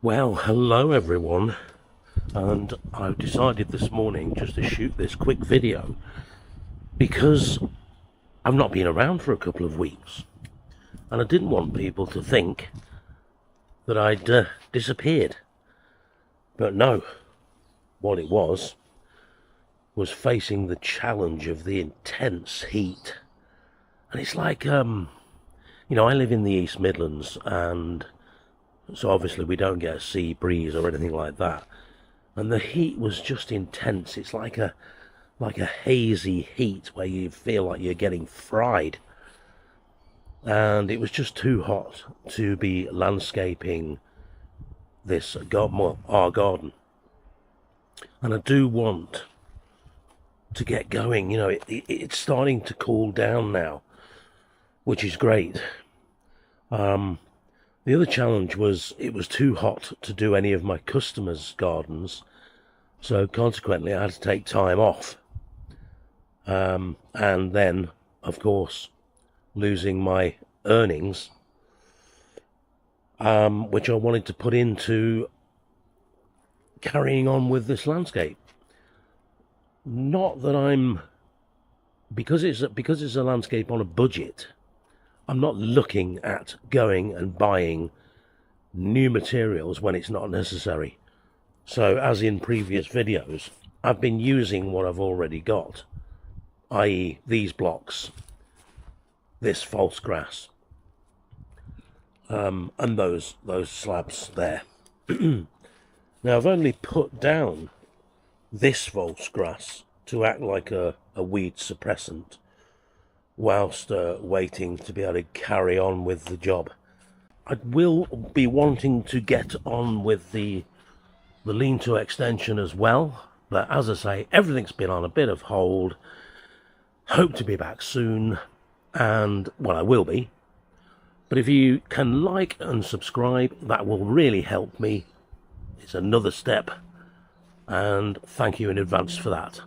Well, hello everyone, and I've decided this morning just to shoot this quick video because I've not been around for a couple of weeks and I didn't want people to think that I'd disappeared. But no, what it was facing the challenge of the intense heat. And it's like, I live in the East Midlands, and so obviously we don't get a sea breeze or anything like that. And the heat was just intense. It's like a hazy heat where you feel like you're getting fried. And it was just too hot to be landscaping this our garden. And I do want to get going. It's starting to cool down now, which is great. The other challenge was it was too hot to do any of my customers' gardens, so consequently I had to take time off. And then, of course, losing my earnings, which I wanted to put into carrying on with this landscape. Not that because it's a landscape on a budget, I'm not looking at going and buying new materials when it's not necessary. So, as in previous videos, I've been using what I've already got, i.e. these blocks, this false grass, and those slabs there. Now, I've only put down this false grass to act like a weed suppressant whilst waiting to be able to carry on with the job. I will be wanting to get on with the lean-to extension as well, but as I say, everything's been on a bit of hold. Hope to be back soon, and well, I will be. But if you can like and subscribe, that will really help me. It's another step, and thank you in advance for that.